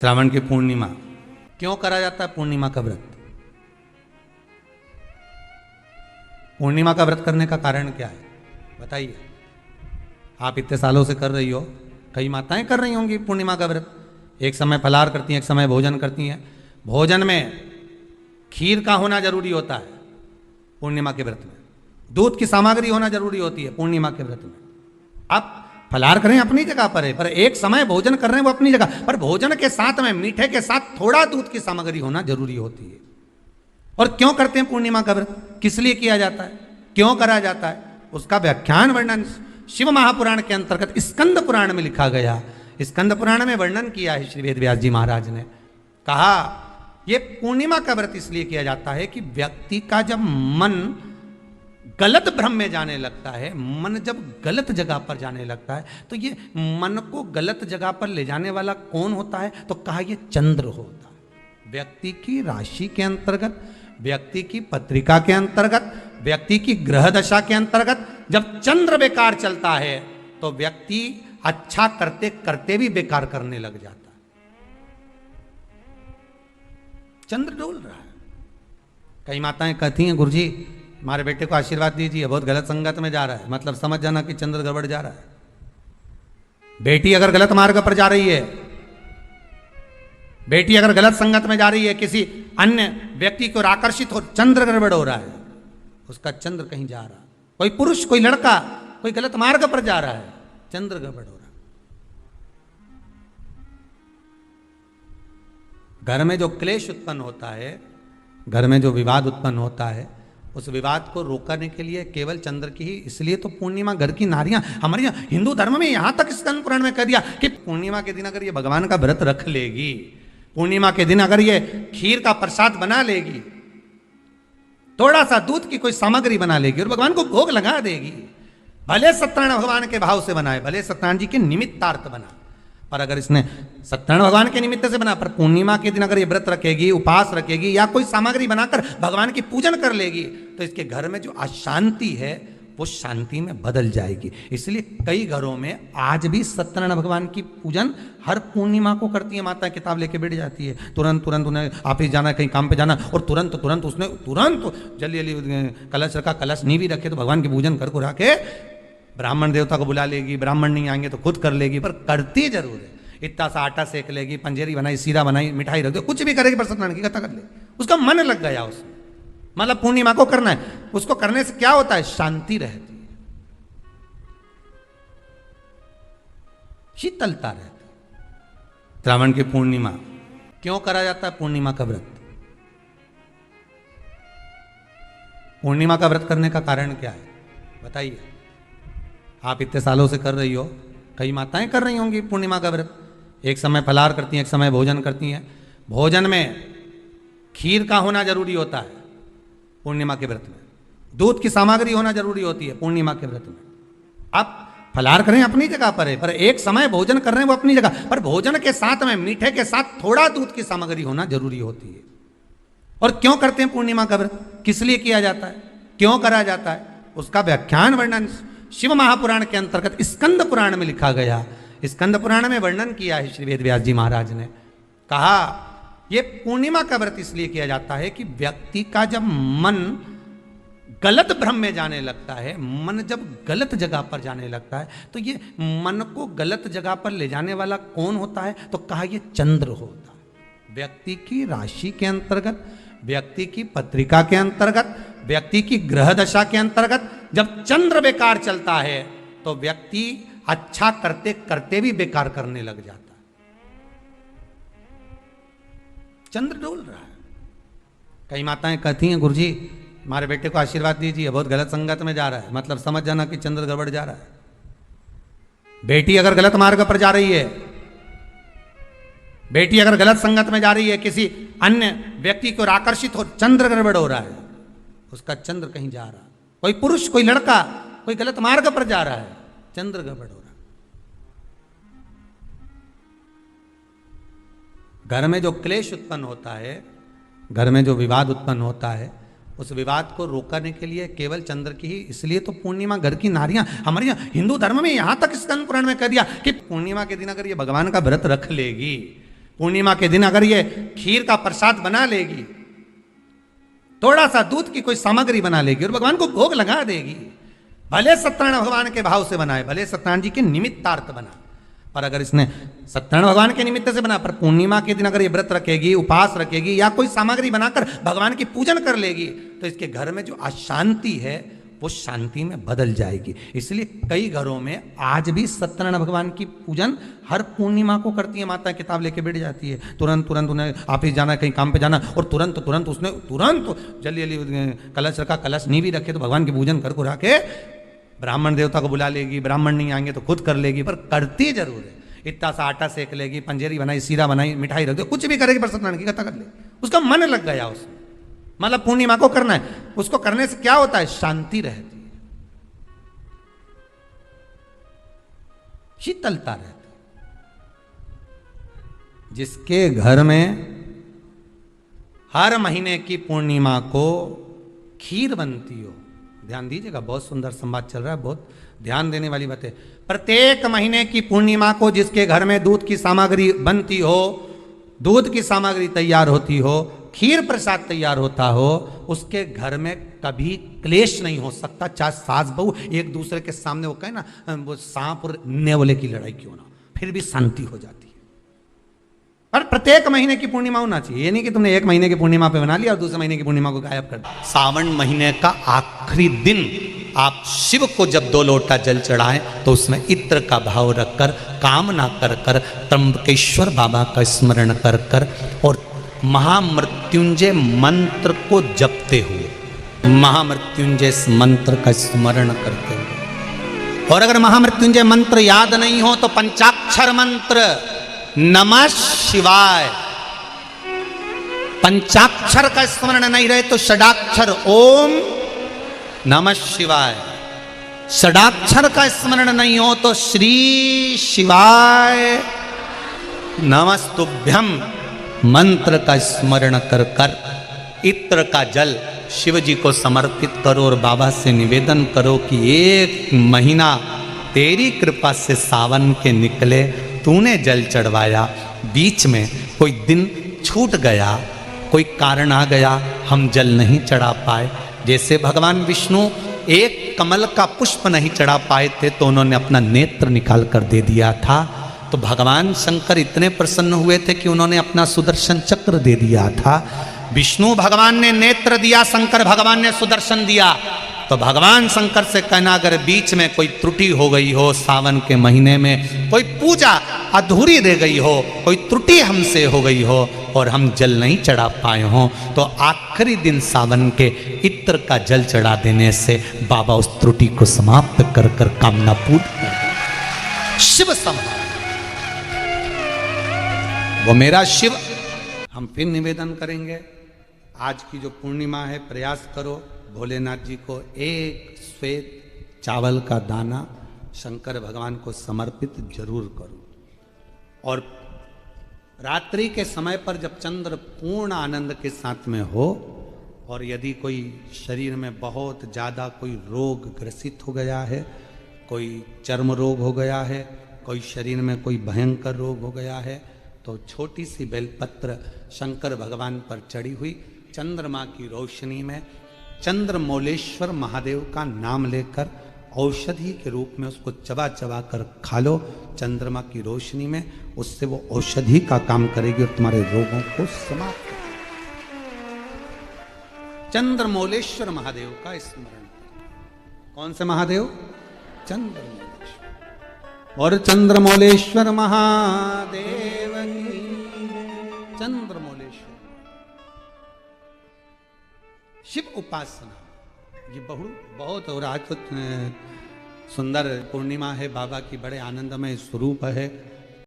श्रावण की पूर्णिमा क्यों करा जाता है? पूर्णिमा का व्रत। पूर्णिमा का व्रत करने का कारण क्या है बताइए। आप इतने सालों से कर रही हो, कई माताएं कर रही होंगी पूर्णिमा का व्रत। एक समय फलाहार करती हैं, एक समय भोजन करती हैं। भोजन में खीर का होना जरूरी होता है पूर्णिमा के व्रत में। दूध की सामग्री होना जरूरी होती है पूर्णिमा के व्रत में। आप फलाहार करें अपनी जगह पर है, पर एक समय भोजन कर रहे हैं वो अपनी जगह पर। भोजन के साथ में मीठे के साथ थोड़ा दूध की सामग्री होना जरूरी होती है। और क्यों करते हैं पूर्णिमा का व्रत? किस लिए किया जाता है, क्यों करा जाता है, उसका व्याख्यान वर्णन शिव महापुराण के अंतर्गत स्कंद पुराण में लिखा गया। स्कंद पुराण में वर्णन किया है श्री वेद व्यास जी महाराज ने। कहा ये पूर्णिमा का व्रत इसलिए किया जाता है कि व्यक्ति का जब मन गलत भ्रम में जाने लगता है, मन जब गलत जगह पर जाने लगता है, तो ये मन को गलत जगह पर ले जाने वाला कौन होता है? तो कहा ये चंद्र होता है। व्यक्ति की राशि के अंतर्गत, व्यक्ति की पत्रिका के अंतर्गत, व्यक्ति की ग्रह दशा के अंतर्गत जब चंद्र बेकार चलता है तो व्यक्ति अच्छा करते करते भी बेकार करने लग जाता है। चंद्र डोल रहा है। कई माताएं कहती हैं गुरुजी हमारे बेटे को आशीर्वाद दीजिए, बहुत गलत संगत में जा रहा है। मतलब समझ जाना कि चंद्र गड़बड़ जा रहा है। बेटी अगर गलत मार्ग पर जा रही है, बेटी अगर गलत संगत में जा रही है, किसी अन्य व्यक्ति को आकर्षित हो, चंद्र गड़बड़ हो रहा है, उसका चंद्र कहीं जा रहा है। कोई पुरुष, कोई लड़का, कोई गलत मार्ग पर जा रहा है, चंद्र गड़बड़ हो रहा है। घर में जो क्लेश उत्पन्न होता है, घर में जो विवाद उत्पन्न होता है, उस विवाद को रोकने के लिए केवल चंद्र की ही, इसलिए तो पूर्णिमा घर की नारियां हमारे यहाँ हिंदू धर्म में यहां तक स्कंद पुराण में कह दिया कि पूर्णिमा के दिन अगर ये भगवान का व्रत रख लेगी, पूर्णिमा के दिन अगर ये खीर का प्रसाद बना लेगी, थोड़ा सा दूध की कोई सामग्री बना लेगी और भगवान को भोग लगा देगी, भले सत्यनारायण भगवान के भाव से बनाए, भले सत्यनारायण जी के निमित्तार्थ बना, पर अगर इसने सत्यनारायण भगवान के निमित्त से बना, पर पूर्णिमा के दिन अगर ये व्रत रखेगी, उपास रखेगी या कोई सामग्री बनाकर भगवान की पूजन कर लेगी, तो इसके घर में जो अशांति है वो शांति में बदल जाएगी। इसलिए कई घरों में आज भी सत्यनारायण भगवान की पूजन हर पूर्णिमा को करती है। माता किताब लेके बैठ जाती है, तुरंत तुरंत उन्हें ऑफिस जाना, कहीं काम पे जाना, और तुरंत तुरंत उसने जल्दी जल्दी कलश रखा, कलश नहीं भी रखे तो भगवान की पूजन कर रहा के ब्राह्मण देवता को बुला लेगी, ब्राह्मण नहीं आएंगे तो खुद कर लेगी, पर करती जरूर है। इतना सा आटा सेक लेगी, पंजेरी बनाई, सीरा बनाई, मिठाई रख दो, कुछ भी करेगी पर सत्यनारायण की कथा कर ले। उसका मन लग गया उसमें, मतलब पूर्णिमा को करना है। उसको करने से क्या होता है? शांति रहती है, शीतलता रहती है। श्रावण की पूर्णिमा क्यों करा जाता है? पूर्णिमा का व्रत। पूर्णिमा का व्रत करने का कारण क्या है बताइए। आप इतने सालों से कर रही हो, कई माताएं कर रही होंगी पूर्णिमा का व्रत। एक समय फलाहार करती हैं, एक समय भोजन करती हैं। भोजन में खीर का होना जरूरी होता है पूर्णिमा के व्रत में। दूध की सामग्री होना जरूरी होती है पूर्णिमा के व्रत में। आप फलाहार करें अपनी जगह पर है, पर एक समय भोजन कर रहे हैं वो अपनी जगह पर। भोजन के साथ में मीठे के साथ थोड़ा दूध की सामग्री होना जरूरी होती है। और क्यों करते हैं पूर्णिमा का व्रत? किस लिए किया जाता है, क्यों करा जाता है, उसका व्याख्यान वर्णन शिव महापुराण के अंतर्गत स्कंद पुराण में लिखा गया। स्कंद पुराण में वर्णन किया है श्री वेद व्यास जी महाराज ने। कहा ये पूर्णिमा का व्रत इसलिए किया जाता है कि व्यक्ति का जब मन गलत भ्रम में जाने लगता है, मन जब गलत जगह पर जाने लगता है, तो ये मन को गलत जगह पर ले जाने वाला कौन होता है? तो कहा ये चंद्र होता है। व्यक्ति की राशि के अंतर्गत, व्यक्ति की पत्रिका के अंतर्गत, व्यक्ति की ग्रह दशा के अंतर्गत जब चंद्र बेकार चलता है तो व्यक्ति अच्छा करते करते भी बेकार करने लग जाता है। चंद्र डोल रहा है। कई माताएं कहती हैं गुरुजी हमारे बेटे को आशीर्वाद दीजिए, बहुत गलत संगत में जा रहा है। मतलब समझ जाना कि चंद्र गड़बड़ जा रहा है। बेटी अगर गलत मार्ग पर जा रही है, बेटी अगर गलत संगत में जा रही है, किसी अन्य व्यक्ति को आकर्षित हो, चंद्र गड़बड़ हो रहा है, उसका चंद्र कहीं जा रहा है। कोई पुरुष, कोई लड़का, कोई गलत मार्ग पर जा रहा है, चंद्र गड़बड़ हो रहा है। घर में जो क्लेश उत्पन्न होता है, घर में जो विवाद उत्पन्न होता है, उस विवाद को रोकने के लिए केवल चंद्र की ही, इसलिए तो पूर्णिमा घर की नारियां हमारे यहाँ हिंदू धर्म में यहां तक स्कंद पुराण में कह दिया कि पूर्णिमा के दिन अगर ये भगवान का व्रत रख लेगी, पूर्णिमा के दिन अगर ये खीर का प्रसाद बना लेगी, थोड़ा सा दूध की कोई सामग्री बना लेगी और भगवान को भोग लगा देगी, भले सत्यनारायण भगवान के भाव से बनाए, भले सत्यनारायण जी के निमित्तार्थ बना, पर अगर इसने सत्यनारायण भगवान के निमित्त से बना, पर पूर्णिमा के दिन अगर ये व्रत रखेगी, उपास रखेगी या कोई सामग्री बनाकर भगवान की पूजन कर लेगी, तो इसके घर में जो अशांति है वो शांति में बदल जाएगी। इसलिए कई घरों में आज भी सत्यनारायण भगवान की पूजन हर पूर्णिमा को करती है। माता किताब लेके बैठ जाती है, तुरंत तुरंत उन्हें ऑफिस जाना, कहीं काम पे जाना, और तुरंत तुरंत उसने जल्दी जल्दी कलश रखा, कलश नहीं भी रखे तो भगवान की पूजन कर के ब्राह्मण देवता को बुला लेगी, ब्राह्मण नहीं आएंगे तो खुद कर लेगी, पर करती जरूर है। इतना सा आटा सेक लेगी, पंजेरी बनाई, सीरा बनाई, मिठाई रख दो, कुछ भी करेगी, पर सत्यनारायण की कथा कर लेगी, उसका मन लग गया उसमें। मतलब पूर्णिमा को करना है, उसको करने से क्या होता है, शांति रहती है, शीतलता रहती है। जिसके घर में हर महीने की पूर्णिमा को खीर बनती हो, ध्यान दीजिएगा, बहुत सुंदर संवाद चल रहा है, बहुत ध्यान देने वाली बात है। प्रत्येक महीने की पूर्णिमा को जिसके घर में दूध की सामग्री बनती हो, दूध की सामग्री तैयार होती हो, खीर प्रसाद तैयार होता हो, उसके घर में कभी क्लेश नहीं हो सकता। चाहे सास बहू एक दूसरे के सामने वो कहे ना, वो सांप और नेवले की लड़ाई क्यों ना, फिर भी शांति हो जाती है। पर प्रत्येक महीने की पूर्णिमा होना चाहिए, ये नहीं कि तुमने एक महीने की पूर्णिमा पे बना लिया और दूसरे महीने की पूर्णिमा को गायब कर दिया। सावन महीने का आखिरी दिन आप शिव को जब 2 लोटा जल चढ़ाएं तो उसमें इत्र का भाव रखकर, कामना कर कर, त्र्यंबकेश्वर बाबा का स्मरण कर कर और महामृत्युंजय मंत्र को जपते हुए, महामृत्युंजय मंत्र का स्मरण करते हुए, और अगर महामृत्युंजय मंत्र याद नहीं हो तो पंचाक्षर मंत्र नमः शिवाय, पंचाक्षर का स्मरण नहीं रहे तो षडाक्षर ओम नमः शिवाय, षडाक्षर का स्मरण नहीं हो तो श्री शिवाय नमस्तुभ्यम मंत्र का स्मरण कर कर इत्र का जल शिव जी को समर्पित करो और बाबा से निवेदन करो कि 1 महीना तेरी कृपा से सावन के निकले, तूने जल चढ़वाया, बीच में कोई दिन छूट गया, कोई कारण आ गया, हम जल नहीं चढ़ा पाए। जैसे भगवान विष्णु एक कमल का पुष्प नहीं चढ़ा पाए थे तो उन्होंने अपना नेत्र निकाल कर दे दिया था, तो भगवान शंकर इतने प्रसन्न हुए थे कि उन्होंने अपना सुदर्शन चक्र दे दिया था। विष्णु भगवान ने नेत्र दिया, शंकर भगवान ने सुदर्शन दिया, तो भगवान शंकर से कहना अगर बीच में कोई त्रुटि हो गई हो, सावन के महीने में कोई पूजा अधूरी रह गई हो, कोई त्रुटि हमसे हो गई हो और हम जल नहीं चढ़ा पाए हों, तो आखिरी दिन सावन के इत्र का जल चढ़ा देने से बाबा उस त्रुटि को समाप्त कर कर कामना पूर्ण कर। शिव समान वो मेरा शिव। हम फिर निवेदन करेंगे, आज की जो पूर्णिमा है, प्रयास करो भोलेनाथ जी को एक श्वेत चावल का दाना शंकर भगवान को समर्पित जरूर करो। और रात्रि के समय पर जब चंद्र पूर्ण आनंद के साथ में हो, और यदि कोई शरीर में बहुत ज़्यादा कोई रोग ग्रसित हो गया है, कोई चर्म रोग हो गया है, कोई शरीर में कोई भयंकर रोग हो गया है, तो छोटी सी बेलपत्र शंकर भगवान पर चढ़ी हुई चंद्रमा की रोशनी में चंद्रमौलेश्वर महादेव का नाम लेकर औषधि के रूप में उसको चबा चबा कर खा लो चंद्रमा की रोशनी में, उससे वो औषधि का काम करेगी और तुम्हारे रोगों को समाप्त करेगी। चंद्रमौलेश्वर महादेव का स्मरण। कौन से महादेव? चंद्रमौलेश्वर। और चंद्रमौलेश्वर महादेव की चंद्रमौलेश्वर शिव उपासना ये बहुत और आज तो सुंदर पूर्णिमा है, बाबा की बड़े आनंदमय स्वरूप है।